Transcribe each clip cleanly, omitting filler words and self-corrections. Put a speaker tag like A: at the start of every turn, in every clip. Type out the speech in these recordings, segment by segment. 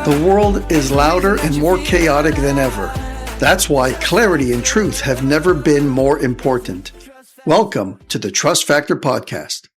A: The world is louder and more chaotic than ever. That's why clarity and truth have never been more important. Welcome to the Trust Factor Podcast.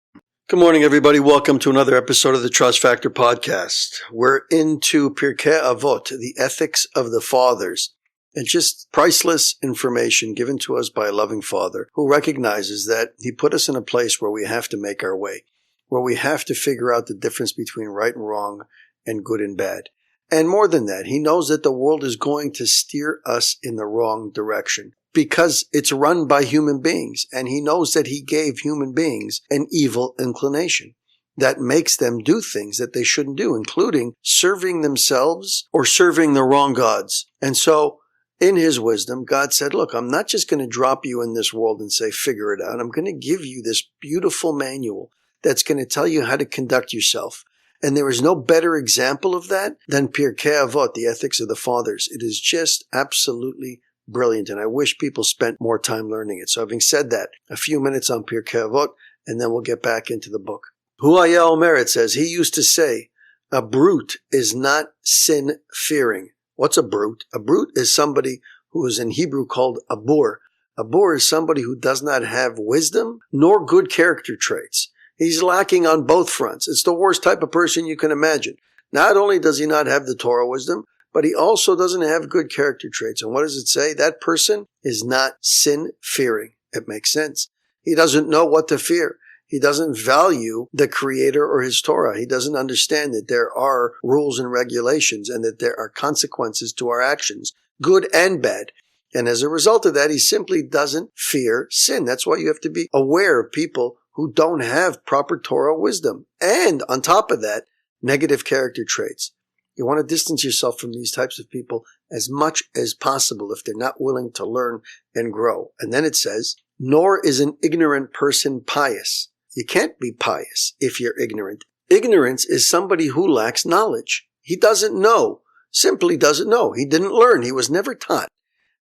A: Good morning, everybody. Welcome to another episode of the Trust Factor Podcast. We're into Pirkei Avot, the ethics of the fathers, and just priceless information given to us by a loving father who recognizes that he put us in a place where we have to make our way, where we have to figure out the difference between right and wrong and good and bad. And more than that, he knows that the world is going to steer us in the wrong direction because it's run by human beings. And he knows that he gave human beings an evil inclination that makes them do things that they shouldn't do, including serving themselves or serving the wrong gods. And so in his wisdom, God said, look, I'm not just going to drop you in this world and say, figure it out. I'm going to give you this beautiful manual that's going to tell you how to conduct yourself. And there is no better example of that than Pirkei Avot, the ethics of the fathers. It is just absolutely brilliant, and I wish people spent more time learning it. So having said that, a few minutes on Pirkei Avot, and then we'll get back into the book. Hu Haya Omer, it says, he used to say, a brute is not sin-fearing. What's a brute? A brute is somebody who is in Hebrew called a boor. A boor is somebody who does not have wisdom nor good character traits. He's lacking on both fronts. It's the worst type of person you can imagine. Not only does he not have the Torah wisdom, but he also doesn't have good character traits. And what does it say? That person is not sin-fearing. It makes sense. He doesn't know what to fear. He doesn't value the Creator or his Torah. He doesn't understand that there are rules and regulations and that there are consequences to our actions, good and bad. And as a result of that, he simply doesn't fear sin. That's why you have to be aware of people who don't have proper Torah wisdom. And on top of that, negative character traits. You want to distance yourself from these types of people as much as possible if they're not willing to learn and grow. And then it says, nor is an ignorant person pious. You can't be pious if you're ignorant. Ignorance is somebody who lacks knowledge. He doesn't know, simply doesn't know. He didn't learn. He was never taught.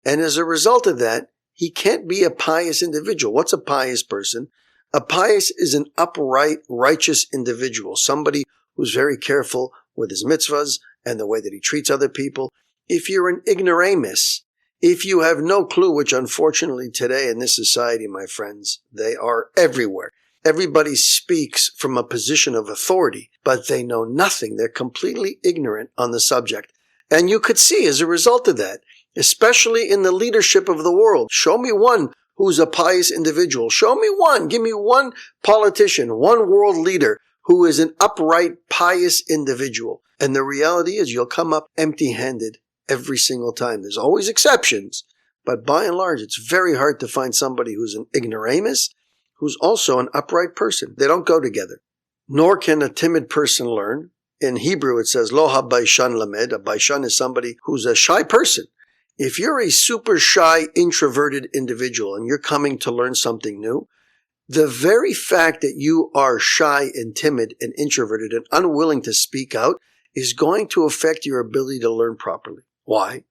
A: And as a result of that, he can't be a pious individual. What's a pious person? A pious is an upright, righteous individual, somebody who's very careful with his mitzvahs and the way that he treats other people. If you're an ignoramus, if you have no clue, which unfortunately today in this society, my friends, they are everywhere. Everybody speaks from a position of authority, but they know nothing. They're completely ignorant on the subject. And you could see as a result of that, especially in the leadership of the world, show me one who's a pious individual. Show me one. Give me one politician, one world leader who is an upright, pious individual. And the reality is you'll come up empty-handed every single time. There's always exceptions, but by and large, it's very hard to find somebody who's an ignoramus, who's also an upright person. They don't go together. Nor can a timid person learn. In Hebrew, it says, lo ha-baishan lamed. A baishan is somebody who's a shy person. If you're a super shy, introverted individual and you're coming to learn something new, the very fact that you are shy and timid and introverted and unwilling to speak out is going to affect your ability to learn properly. Why?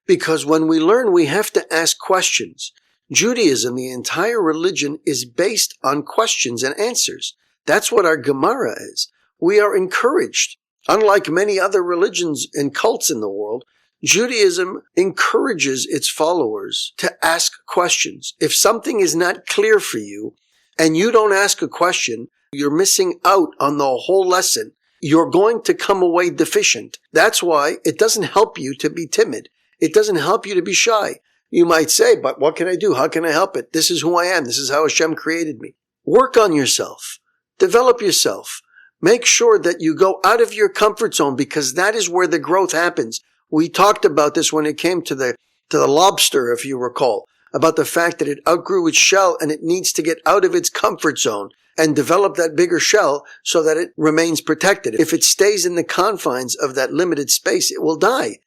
A: Because when we learn, we have to ask questions. Judaism, the entire religion, is based on questions and answers. That's what our Gemara is. We are encouraged. Unlike many other religions and cults in the world, Judaism encourages its followers to ask questions. If something is not clear for you and you don't ask a question, you're missing out on the whole lesson. You're going to come away deficient. That's why it doesn't help you to be timid. It doesn't help you to be shy. You might say, but what can I do? How can I help it? This is who I am. This is how Hashem created me. Work on yourself. Develop yourself. Make sure that you go out of your comfort zone because that is where the growth happens. We talked about this when it came to the lobster, if you recall, about the fact that it outgrew its shell and it needs to get out of its comfort zone and develop that bigger shell so that it remains protected. If it stays in the confines of that limited space, it will die.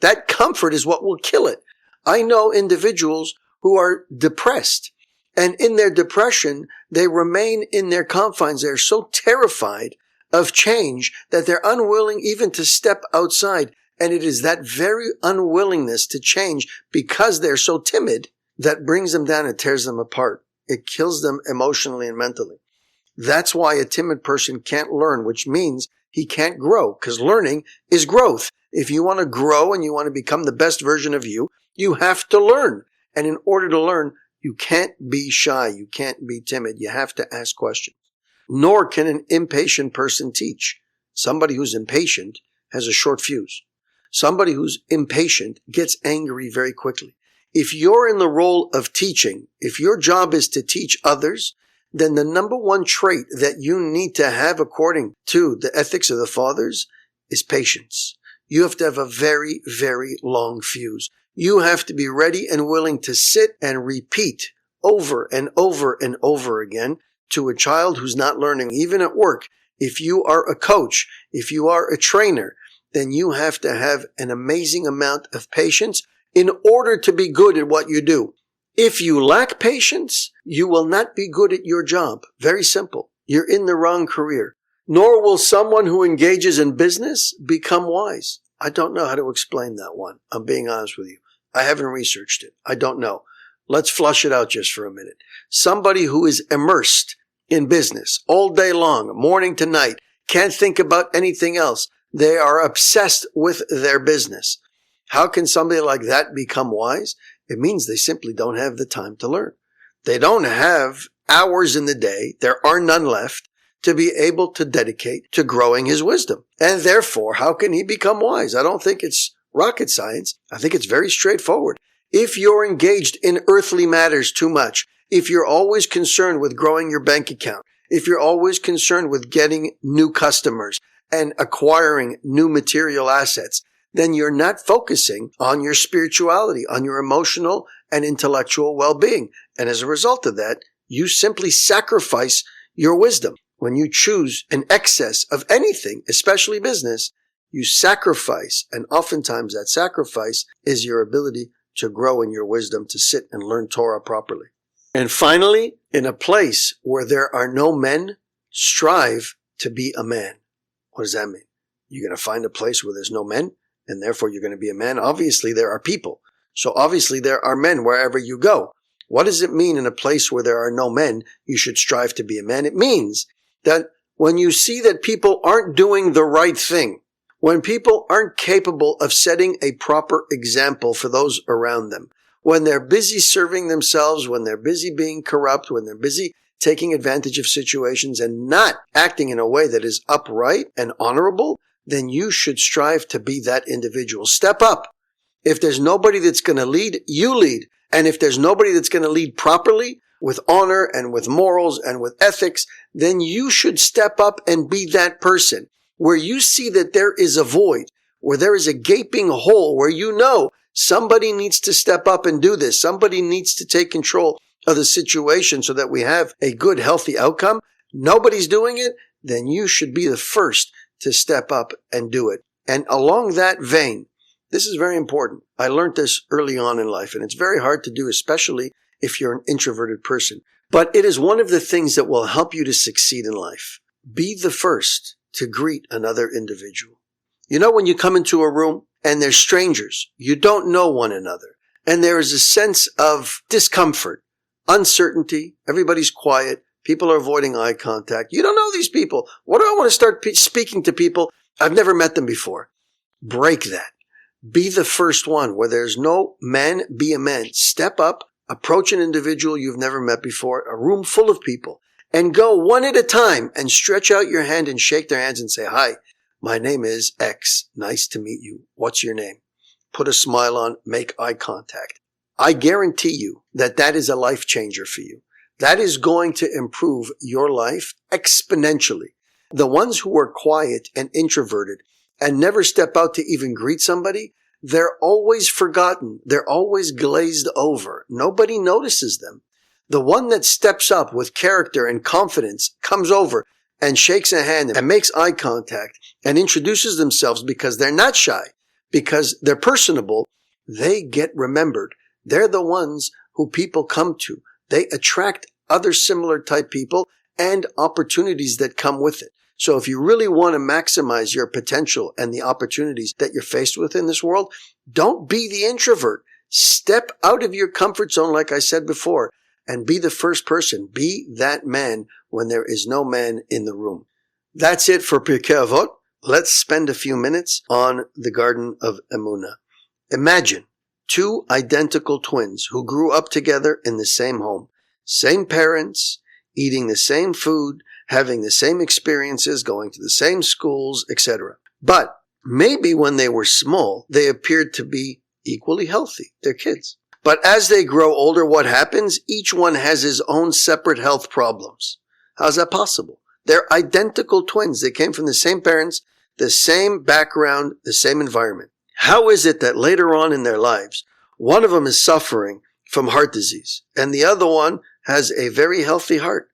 A: That comfort is what will kill it. I know individuals who are depressed, and in their depression, they remain in their confines. They're so terrified of change that they're unwilling even to step outside. And it is that very unwillingness to change because they're so timid that brings them down and tears them apart. It kills them emotionally and mentally. That's why a timid person can't learn, which means he can't grow, because learning is growth. If you want to grow and you want to become the best version of you, you have to learn. And in order to learn, you can't be shy. You can't be timid. You have to ask questions. Nor can an impatient person teach. Somebody who's impatient has a short fuse. Somebody who's impatient gets angry very quickly. If you're in the role of teaching, if your job is to teach others, then the number one trait that you need to have according to the ethics of the fathers is patience. You have to have a very, very long fuse. You have to be ready and willing to sit and repeat over and over and over again to a child who's not learning, even at work. If you are a coach, if you are a trainer, then you have to have an amazing amount of patience in order to be good at what you do. If you lack patience, you will not be good at your job. Very simple. You're in the wrong career. Nor will someone who engages in business become wise. I don't know how to explain that one. I'm being honest with you. I haven't researched it. I don't know. Let's flush it out just for a minute. Somebody who is immersed in business all day long, morning to night, can't think about anything else. They are obsessed with their business. How can somebody like that become wise? It means they simply don't have the time to learn. They don't have hours in the day, there are none left, to be able to dedicate to growing his wisdom. And therefore, how can he become wise? I don't think it's rocket science. I think it's very straightforward. If you're engaged in earthly matters too much, if you're always concerned with growing your bank account, if you're always concerned with getting new customers and acquiring new material assets, then you're not focusing on your spirituality, on your emotional and intellectual well-being. And as a result of that, you simply sacrifice your wisdom. When you choose an excess of anything, especially business, you sacrifice, and oftentimes that sacrifice is your ability to grow in your wisdom, to sit and learn Torah properly. And finally, in a place where there are no men, strive to be a man. What does that mean? You're going to find a place where there's no men, and therefore you're going to be a man. Obviously, there are people. So obviously, there are men wherever you go. What does it mean in a place where there are no men, you should strive to be a man? It means that when you see that people aren't doing the right thing, when people aren't capable of setting a proper example for those around them, when they're busy serving themselves, when they're busy being corrupt, when they're busy taking advantage of situations and not acting in a way that is upright and honorable, then you should strive to be that individual. Step up. If there's nobody that's going to lead, you lead. And if there's nobody that's going to lead properly, with honor and with morals and with ethics, then you should step up and be that person. Where you see that there is a void, where there is a gaping hole, where you know somebody needs to step up and do this. Somebody needs to take control of the situation so that we have a good, healthy outcome. Nobody's doing it, then you should be the first to step up and do it. And along that vein, this is very important. I learned this early on in life, and it's very hard to do, especially if you're an introverted person. But it is one of the things that will help you to succeed in life. Be the first to greet another individual. You know, when you come into a room and there's strangers, you don't know one another, and there is a sense of discomfort, uncertainty, everybody's quiet, people are avoiding eye contact. You don't know these people. What do I want to start speaking to people? I've never met them before. Break that. Be the first one. Where there's no man, be a man. Step up, approach an individual you've never met before, a room full of people, and go one at a time and stretch out your hand and shake their hands and say, "Hi, my name is X. Nice to meet you. What's your name?" Put a smile on, make eye contact. I guarantee you that that is a life changer for you. That is going to improve your life exponentially. The ones who are quiet and introverted and never step out to even greet somebody, they're always forgotten. They're always glazed over. Nobody notices them. The one that steps up with character and confidence, comes over and shakes a hand and makes eye contact and introduces themselves because they're not shy, because they're personable, they get remembered. They're the ones who people come to. They attract other similar type people and opportunities that come with it. So if you really want to maximize your potential and the opportunities that you're faced with in this world, don't be the introvert. Step out of your comfort zone, like I said before, and be the first person. Be that man when there is no man in the room. That's it for Pirkei Avot. let's spend a few minutes on the Garden of Emuna. Imagine two identical twins who grew up together in the same home, same parents, eating the same food, having the same experiences, going to the same schools, etc. But maybe when they were small, they appeared to be equally healthy. They're kids. But as they grow older, what happens? Each one has his own separate health problems. How's that possible? They're identical twins. They came from the same parents, the same background, the same environment. How is it that later on in their lives, one of them is suffering from heart disease and the other one has a very healthy heart?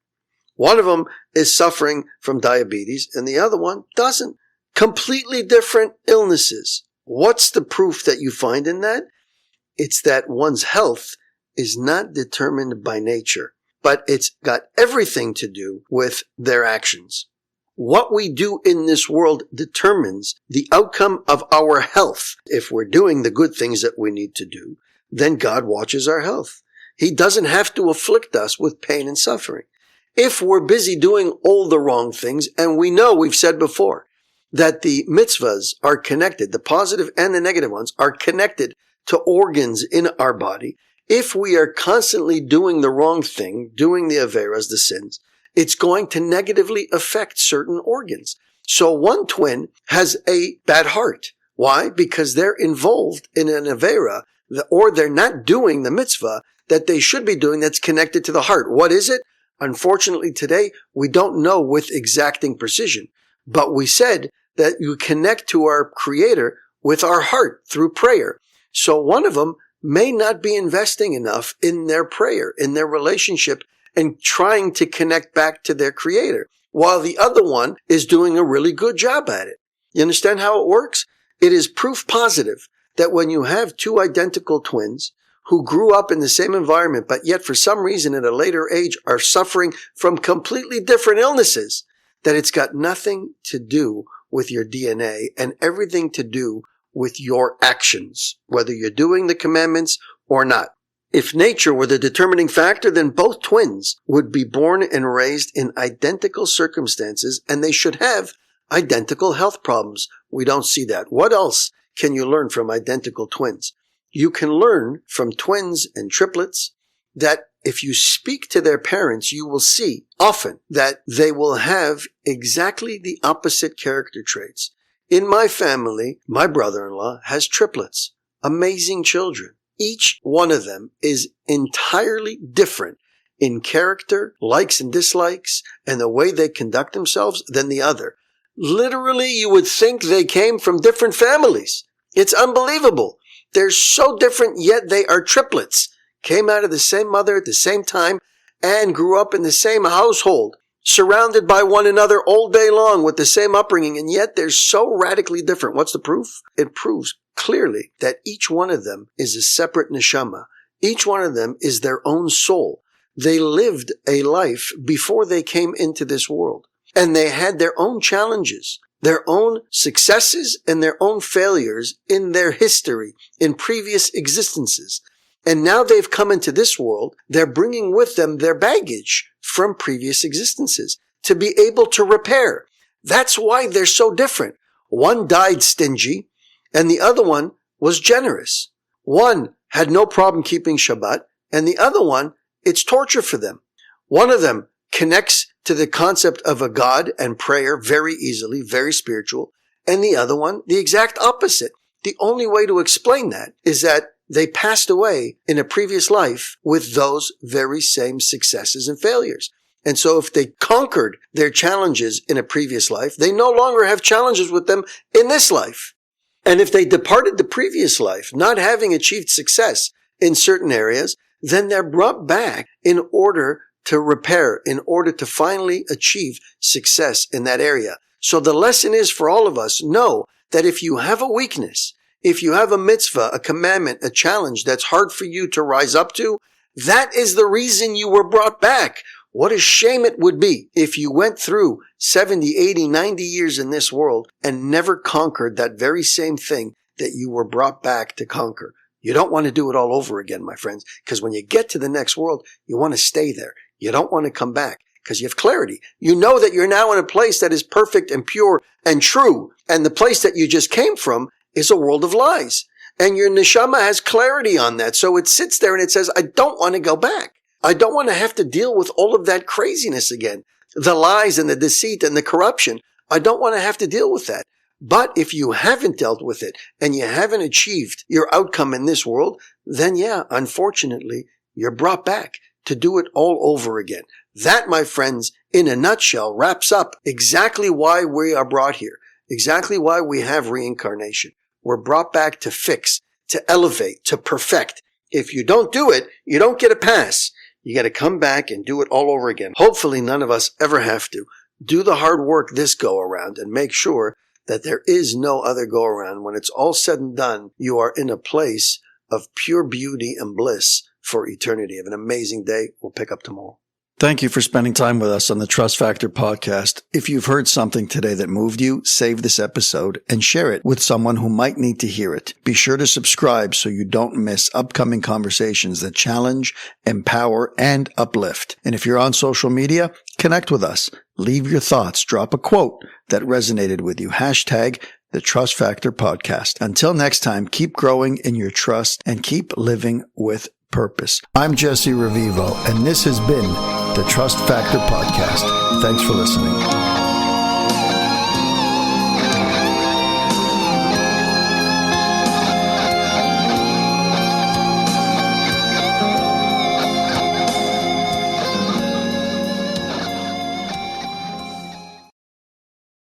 A: One of them is suffering from diabetes and the other one doesn't. Completely different illnesses. What's the proof that you find in that? It's that one's health is not determined by nature, but it's got everything to do with their actions. What we do in this world determines the outcome of our health. If we're doing the good things that we need to do, then God watches our health. He doesn't have to afflict us with pain and suffering. If we're busy doing all the wrong things, and we know, we've said before, that the mitzvahs are connected, the positive and the negative ones are connected to organs in our body. If we are constantly doing the wrong thing, doing the averas, the sins, it's going to negatively affect certain organs. So one twin has a bad heart. Why? Because they're involved in an avera, or they're not doing the mitzvah that they should be doing that's connected to the heart. What is it? Unfortunately, today, we don't know with exacting precision. But we said that you connect to our Creator with our heart through prayer. So one of them may not be investing enough in their prayer, in their relationship, and trying to connect back to their Creator, while the other one is doing a really good job at it. You understand how it works? It is proof positive that when you have two identical twins who grew up in the same environment, but yet for some reason at a later age are suffering from completely different illnesses, that it's got nothing to do with your DNA and everything to do with your actions, whether you're doing the commandments or not. If nature were the determining factor, then both twins would be born and raised in identical circumstances, and they should have identical health problems. We don't see that. What else can you learn from identical twins? You can learn from twins and triplets that if you speak to their parents, you will see often that they will have exactly the opposite character traits. In my family, my brother-in-law has triplets, amazing children. Each one of them is entirely different in character, likes and dislikes, and the way they conduct themselves than the other. Literally, you would think they came from different families. It's unbelievable. They're so different, yet they are triplets. Came out of the same mother at the same time and grew up in the same household, surrounded by one another all day long with the same upbringing, and yet they're so radically different. What's the proof? It proves clearly that each one of them is a separate nishama. Each one of them is their own soul. They lived a life before they came into this world, and they had their own challenges, their own successes and their own failures in their history, in previous existences. And now they've come into this world, they're bringing with them their baggage from previous existences to be able to repair. That's why they're so different. One died stingy, and the other one was generous. One had no problem keeping Shabbat, and the other one, it's torture for them. One of them connects to the concept of a God and prayer very easily, very spiritual, and the other one, the exact opposite. The only way to explain that is that they passed away in a previous life with those very same successes and failures. And so if they conquered their challenges in a previous life, they no longer have challenges with them in this life. And if they departed the previous life, not having achieved success in certain areas, then they're brought back in order to repair, in order to finally achieve success in that area. So the lesson is for all of us, know that if you have a weakness, if you have a mitzvah, a commandment, a challenge that's hard for you to rise up to, that is the reason you were brought back. What a shame it would be if you went through 70, 80, 90 years in this world and never conquered that very same thing that you were brought back to conquer. You don't want to do it all over again, my friends, because when you get to the next world, you want to stay there. You don't want to come back, Because you have clarity. You know that you're now in a place that is perfect and pure and true. And the place that you just came from is a world of lies. And your nishama has clarity on that. So it sits there and it says, I don't want to go back. I don't want to have to deal with all of that craziness again. The lies and the deceit and the corruption. I don't want to have to deal with that. But if you haven't dealt with it and you haven't achieved your outcome in this world, then yeah, unfortunately, you're brought back to do it all over again. That, my friends, in a nutshell, wraps up exactly why we are brought here, exactly why we have reincarnation. We're brought back to fix, to elevate, to perfect. If you don't do it, you don't get a pass. You got to come back and do it all over again. Hopefully none of us ever have to. Do the hard work this go around and make sure that there is no other go around. When it's all said and done, you are in a place of pure beauty and bliss for eternity. Have an amazing day. We'll pick up tomorrow. Thank you for spending time with us on the Trust Factor podcast. If you've heard something today that moved you, save this episode and share it with someone who might need to hear it. Be sure to subscribe so you don't miss upcoming conversations that challenge, empower, and uplift. And if you're on social media, connect with us. Leave your thoughts. Drop a quote that resonated with you. Hashtag the Trust Factor podcast. Until next time, keep growing in your trust and keep living with purpose. I'm Jessy Revivo, and this has been the Trust Factor podcast. Thanks for listening.